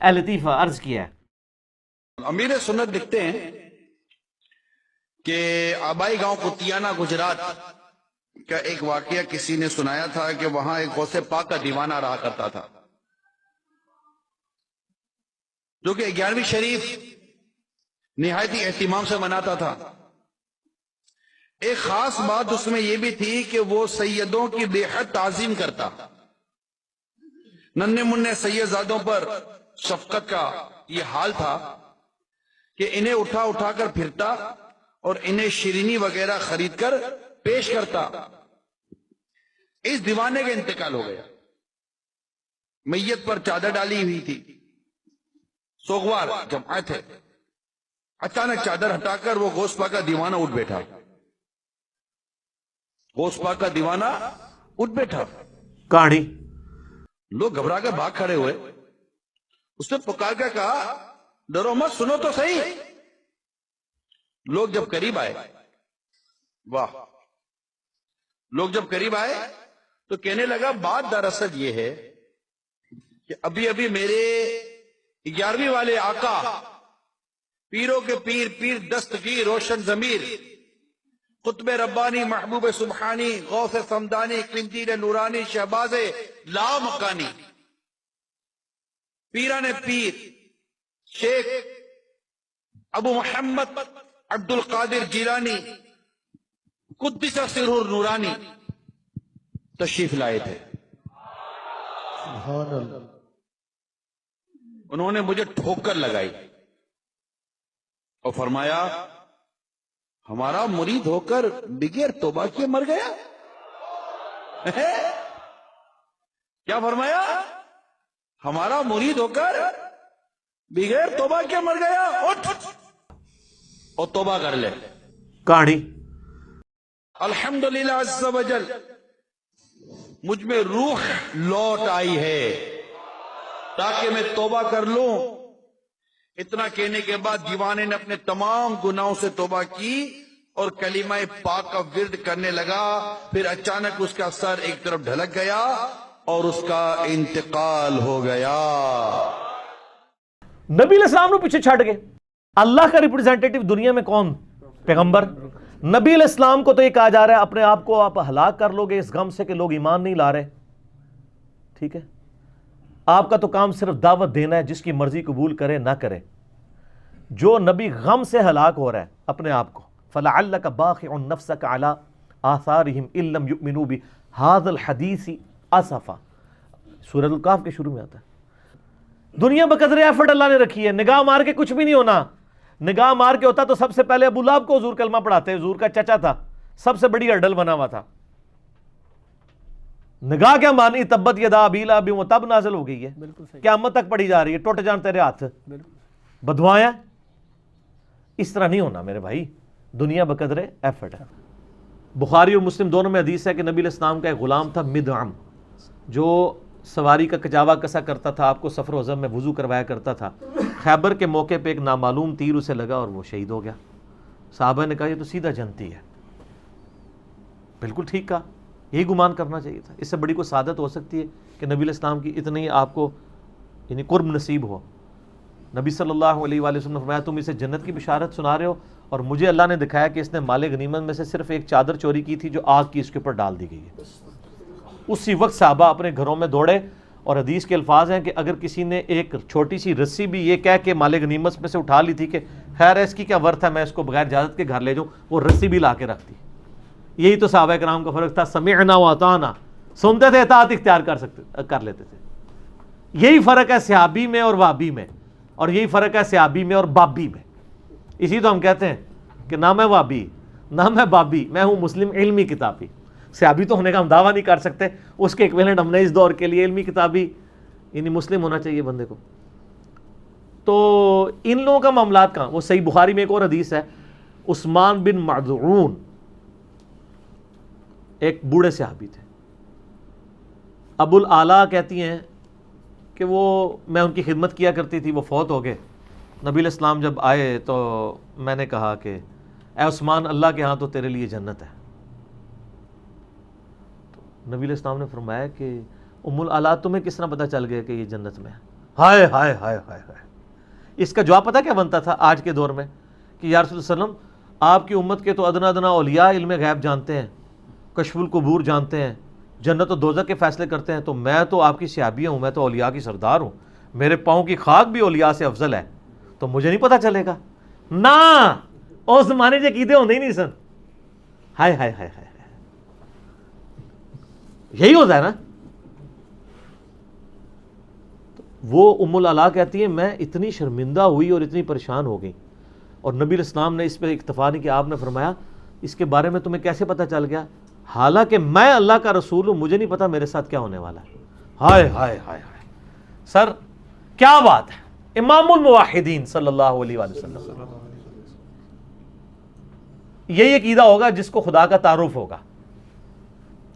اے لطیفہ عرض کیا ہے۔ امیر سنت لکھتے ہیں کہ آبائی گاؤں کتیانا گجرات کا ایک واقعہ کسی نے سنایا تھا کہ وہاں ایک غوث پاک کا دیوانہ رہا کرتا تھا، جو کہ 11ویں شریف نہایتی اہتمام سے مناتا تھا۔ ایک خاص بات اس میں یہ بھی تھی کہ وہ سیدوں کی بے حد تعظیم کرتا، ننھے منھے سیدزادوں پر شفقت کا یہ حال تھا کہ انہیں اٹھا اٹھا کر پھرتا اور انہیں شیرینی وغیرہ خرید کر پیش کرتا۔ اس دیوانے کا انتقال ہو گیا، میت پر چادر ڈالی ہوئی تھی، سوگوار جماعت ہے، اچانک چادر ہٹا کر وہ غوث پاک کا دیوانہ اٹھ بیٹھا، غوث پاک کا دیوانہ اٹھ بیٹھا۔ کہانی لوگ گھبرا کر بھاگ کھڑے ہوئے، اس نے پکار کر کہا ڈرو مت، سنو تو صحیح۔ لوگ جب قریب آئے، واہ، لوگ جب قریب آئے تو کہنے لگا بات دراصل یہ ہے کہ ابھی ابھی میرے 11ویں والے آقا، پیروں کے پیر، پیر دستگیر، روشن ضمیر، قطب ربانی، محبوب سبحانی، غوث سمدانی، قندیل نورانی، شہباز لا مکانی، پیران پیر شیخ ابو محمد عبد القادر جیلانی قدس سرہ نورانی تشریف لائے تھے۔ سبحان اللہ۔ انہوں نے مجھے ٹھوکر لگائی اور فرمایا ہمارا مرید ہو کر بغیر توبہ کیے مر گیا؟ کیا فرمایا؟ ہمارا مرید ہو کر بغیر توبہ کیے مر گیا؟ اٹھ اور توبہ کر لے۔ کہانی الحمدللہ عز و جل، مجھ میں روح لوٹ آئی ہے تاکہ میں توبہ کر لوں۔ اتنا کہنے کے بعد دیوانے نے اپنے تمام گناہوں سے توبہ کی اور کلمہ پاک کا ورد کرنے لگا۔ پھر اچانک اس کا سر ایک طرف ڈھلک گیا اور اس کا انتقال ہو گیا۔ نبی علیہ السلام نے پیچھے چھڑ گئے۔ اللہ کا ریپرزینٹیٹو دنیا میں کون؟ پیغمبر۔ نبی علیہ السلام کو تو یہ کہا جا رہا ہے اپنے آپ کو آپ ہلاک کر لو گے اس غم سے کہ لوگ ایمان نہیں لا رہے، ٹھیک ہے؟ آپ کا تو کام صرف دعوت دینا ہے، جس کی مرضی قبول کرے نہ کرے۔ جو نبی غم سے ہلاک ہو رہا ہے اپنے آپ کو، فَلَعَلَّكَ بَاخِعٌ نَفْسَكَ عَلَىٰ آثَارِهِمْ إِن لَّمْ يُؤْمِنُوا بِهَٰذَا الْحَدِيثِ أَسَفًا، سورۃ الکہف کے شروع میں آتا ہے۔ دنیا بقدر ایفرٹ اللہ نے رکھی ہے، نگاہ مار کے کچھ بھی نہیں ہونا۔ نگاہ مار کے ہوتا تو سب سے پہلے ابو لہب کو حضور کلمہ پڑھاتے، حضور کا چچا تھا، سب سے بڑی ہرڈل بنا ہوا تھا۔ نگاہ کیا مانی؟ تبت یدا ابی لہب وتب نازل ہو گئی ہے، قیامت تک پڑھی جا رہی ہے، ٹوٹ جان تیرے ہاتھ، بدوائیں۔ اس طرح نہیں ہونا میرے بھائی، دنیا بقدر ایفرٹ ہے۔ بخاری اور مسلم دونوں میں حدیث ہے کہ نبی علیہ السلام کا ایک غلام تھا مدعم، جو سواری کا کجاوا کسا کرتا تھا، آپ کو سفر و حضر میں وضو کروایا کرتا تھا۔ خیبر کے موقع پہ ایک نامعلوم تیر اسے لگا اور وہ شہید ہو گیا۔ صحابہ نے کہا یہ تو سیدھا جنتی ہے۔ بالکل ٹھیک کہا، یہی گمان کرنا چاہیے تھا۔ اس سے بڑی کوئی سعادت ہو سکتی ہے کہ نبی علیہ السلام کی اتنی آپ کو یعنی قرب نصیب ہو۔ نبی صلی اللہ علیہ وآلہ وسلم نے فرمایا تم اسے جنت کی بشارت سنا رہے ہو، اور مجھے اللہ نے دکھایا کہ اس نے مال غنیمت میں سے صرف ایک چادر چوری کی تھی جو آگ کی اس کے اوپر ڈال دی گئی ہے۔ اسی وقت صحابہ اپنے گھروں میں دوڑے، اور حدیث کے الفاظ ہیں کہ اگر کسی نے ایک چھوٹی سی رسی بھی یہ کہہ کے مال غنیمت میں سے اٹھا لی تھی کہ خیر ہے اس کی کیا ورت ہے، میں اس کو بغیر اجازت کے گھر لے جاؤں، وہ رسی بھی لا کے رکھتی۔ یہی تو صحابہ کرام کا فرق تھا، سمعنا واطعنا، سنتے تھے اطاعت اختیار کر لیتے تھے۔ یہی فرق ہے صحابی میں اور وابی میں، اور یہی فرق ہے صحابی میں اور بابی میں۔ اسی تو ہم کہتے ہیں کہ نہ میں وابی نہ میں بابی، میں ہوں مسلم علمی کتابی۔ صحابی تو ہونے کا ہم دعویٰ نہیں کر سکتے، اس کے ایکویلنٹ ہم نے اس دور کے لیے علمی کتابی یعنی مسلم ہونا چاہیے بندے کو۔ تو ان لوگوں کا معاملات کہاں؟ وہ صحیح بخاری میں ایک اور حدیث ہے، عثمان بن مظعون ایک بوڑھے صحابی تھے، ابو الاعلیٰ کہتی ہیں کہ وہ میں ان کی خدمت کیا کرتی تھی، وہ فوت ہو گئے۔ نبی علیہ السلام جب آئے تو میں نے کہا کہ اے عثمان، اللہ کے ہاں تو تیرے لیے جنت ہے۔ نبی علیہ السلام نے فرمایا کہ ام الاعلیٰ تمہیں کس طرح پتہ چل گیا کہ یہ جنت میں ہے؟ ہائے ہائے ہائے ہائے ہائے. اس کا جواب پتہ کیا بنتا تھا آج کے دور میں کہ یا رسول اللہ علیہ وسلم آپ کی امت کے تو ادنا ادنا اولیاء علم غیب جانتے ہیں, کشف القبور جانتے ہیں, جنت و دوزخ کے فیصلے کرتے ہیں, تو میں تو آپ کی صحابیہ ہوں, میں تو اولیاء کی سردار ہوں, میرے پاؤں کی خاک بھی اولیاء سے افضل ہے, تو مجھے نہیں پتہ چلے گا نا. اس زمانے سے عقیدے ہوندے ہی نہیں سن. ہائے ہائے ہائے ہائے, یہی ہوتا ہے نا. وہ ام العلا کہتی ہیں میں اتنی شرمندہ ہوئی اور اتنی پریشان ہو گئی, اور نبی علیہ السلام نے اس پہ اکتفا نہیں کیا. آپ نے فرمایا اس کے بارے میں تمہیں کیسے پتہ چل گیا؟ حالانکہ میں اللہ کا رسول ہوں, مجھے نہیں پتا میرے ساتھ کیا ہونے والا ہے. ہائے ہائے ہائے ہائے سر, کیا بات ہے. امام الموحدین صلی اللہ علیہ وآلہ وسلم, یہی عقیدہ ہوگا جس کو خدا کا تعارف ہوگا.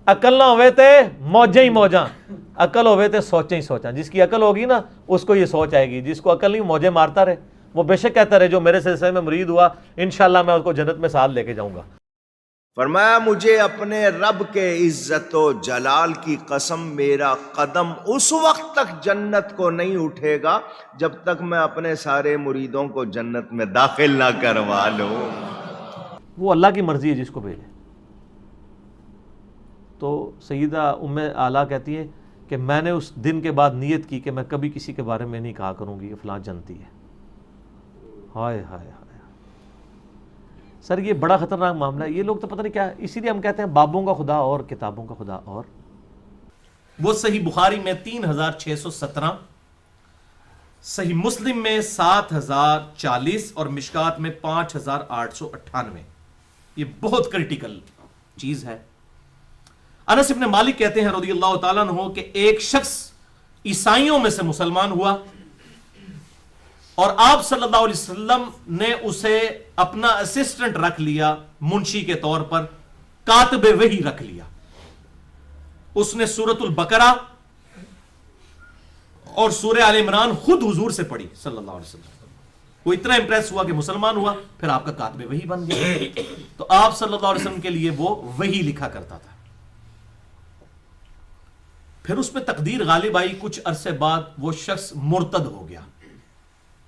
عقل نہ ہوئے تھے موجیں ہی موجاں, عقل ہوئے تھے سوچیں ہی سوچاں. جس کی عقل ہوگی نا اس کو یہ سوچ آئے گی, جس کو عقل نہیں موجیں مارتا رہے, وہ بے شک کہتا رہے جو میرے سلسلے میں مرید ہوا انشاءاللہ میں اس کو جنت میں ساتھ لے کے جاؤں گا. فرمایا مجھے اپنے رب کے عزت و جلال کی قسم میرا قدم اس وقت تک جنت کو نہیں اٹھے گا جب تک میں اپنے سارے مریدوں کو جنت میں داخل نہ کروا لوں. وہ اللہ کی مرضی ہے جس کو بھیجے. تو سیدہ ام اعلیٰ کہتی ہیں کہ میں نے اس دن کے بعد نیت کی کہ میں کبھی کسی کے بارے میں نہیں کہا کروں گی کہ فلاں جنتی ہے. ہائے ہائے ہائے سر, یہ بڑا خطرناک معاملہ ہے. یہ لوگ تو پتہ نہیں کیا, اسی لیے ہم کہتے ہیں بابوں کا خدا اور کتابوں کا خدا اور. وہ صحیح بخاری میں 3617, صحیح مسلم میں 7040 اور مشکات میں 5898. یہ بہت کریٹیکل چیز ہے. انس ابن مالک کہتے ہیں رضی اللہ تعالیٰ عنہ کہ ایک شخص عیسائیوں میں سے مسلمان ہوا اور آپ صلی اللہ علیہ وسلم نے اسے اپنا اسسٹنٹ رکھ لیا, منشی کے طور پر کاتب وحی رکھ لیا. اس نے سورۃ البقرہ اور سورہ آل عمران خود حضور سے پڑھی صلی اللہ علیہ وسلم. وہ اتنا امپریس ہوا کہ مسلمان ہوا, پھر آپ کا کاتب وحی بن گیا. تو آپ صلی اللہ علیہ وسلم کے لیے وہ وحی لکھا کرتا تھا. پھر اس پہ تقدیر غالب آئی, کچھ عرصے بعد وہ شخص مرتد ہو گیا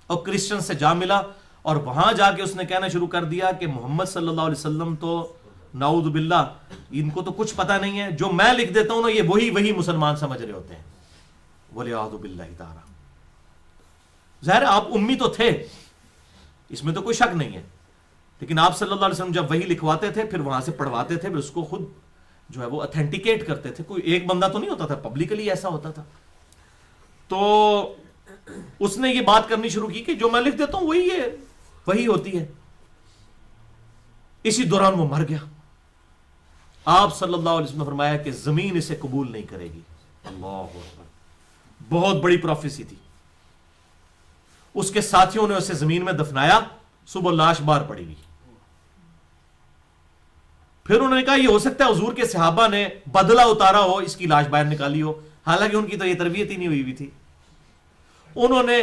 اور کرسچن سے جا ملا, اور وہاں جا کے اس نے کہنا شروع کر دیا کہ محمد صلی اللہ علیہ وسلم تو نعوذ باللہ ان کو تو کچھ پتہ نہیں ہے, جو میں لکھ دیتا ہوں نا یہ وہی مسلمان سمجھ رہے ہوتے ہیں. وَلِعَاذُ بِاللَّهِ تَعَالَى. ظاہر آپ امی تو تھے, اس میں تو کوئی شک نہیں ہے, لیکن آپ صلی اللہ علیہ وسلم جب وہی لکھواتے تھے پھر وہاں سے پڑھواتے تھے, پھر اس کو خود جو ہے وہ اتھینٹیکیٹ کرتے تھے. کوئی ایک بندہ تو نہیں ہوتا تھا, پبلکلی ایسا ہوتا تھا. تو اس نے یہ بات کرنی شروع کی کہ جو میں لکھ دیتا ہوں وہی ہوتی ہے. اسی دوران وہ مر گیا. آپ صلی اللہ علیہ وسلم نے فرمایا کہ زمین اسے قبول نہیں کرے گی. اللہ اکبر, بہت بڑی پروفیسی تھی. اس کے ساتھیوں نے اسے زمین میں دفنایا, صبح لاش باہر پڑی ہوئی. پھر انہوں نے کہا یہ ہو سکتا ہے حضور کے صحابہ نے بدلہ اتارا ہو, اس کی لاش باہر نکالی ہو, حالانکہ ان کی تو یہ تربیت ہی نہیں ہوئی تھی. انہوں نے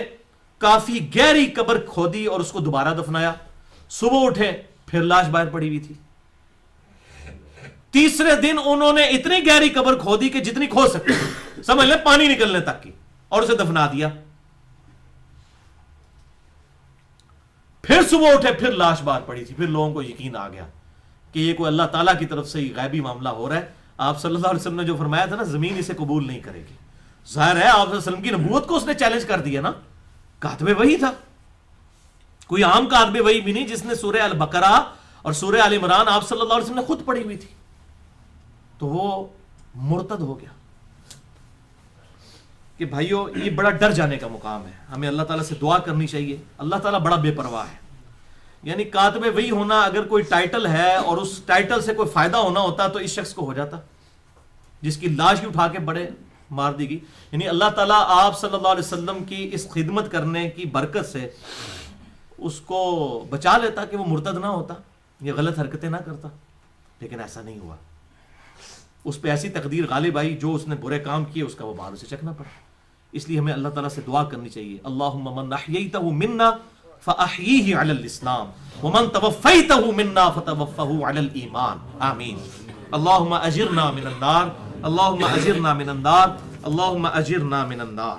کافی گہری قبر کھودی اور اس کو دوبارہ دفنایا. صبح اٹھے پھر لاش باہر پڑی ہوئی تھی. تیسرے دن انہوں نے اتنی گہری قبر کھودی کہ جتنی کھود سکتے, سمجھ لیں پانی نکلنے تک کی, اور اسے دفنا دیا. پھر صبح اٹھے پھر لاش باہر پڑی تھی. پھر لوگوں کو یقین آ گیا کہ یہ کوئی اللہ تعالیٰ کی طرف سے ہی غیبی معاملہ ہو رہا ہے. آپ صلی اللہ علیہ وسلم نے جو فرمایا تھا نا زمین اسے قبول نہیں کرے گی, ظاہر ہے آپ صلی اللہ علیہ وسلم کی نبوت کو اس نے چیلنج کر دیا نا. کاتب وحی تھا, کوئی عام کاتب وحی بھی نہیں جس نے سورہ البقرہ اور سورہ آل عمران آپ صلی اللہ علیہ وسلم نے خود پڑھی ہوئی تھی. تو وہ مرتد ہو گیا. کہ بھائیو یہ بڑا ڈر جانے کا مقام ہے. ہمیں اللہ تعالیٰ سے دعا کرنی چاہیے. اللہ تعالیٰ بڑا بے پرواہ ہے. یعنی کاتب وحی ہونا اگر کوئی ٹائٹل ہے اور اس ٹائٹل سے کوئی فائدہ ہونا ہوتا تو اس شخص کو ہو جاتا جس کی لاش ہی اٹھا کے بڑے مار دی گئی. یعنی اللہ تعالیٰ آپ صلی اللہ علیہ وسلم کی اس خدمت کرنے کی برکت سے اس کو بچا لیتا کہ وہ مرتد نہ ہوتا, یہ غلط حرکتیں نہ کرتا. لیکن ایسا نہیں ہوا. اس پہ ایسی تقدیر غالب آئی, جو اس نے برے کام کیے اس کا وہ بھار اسے چکنا پڑا. اس لیے ہمیں اللہ تعالیٰ سے دعا کرنی چاہیے, اللہم من احییتہ منا فاحییہ علی الاسلام ومن توفیتہ منا فتوفہ علی الایمان, آمین. اللہم اجرنا من النار, اللہم اجرنا من النار, اللہم اجرنا من النار.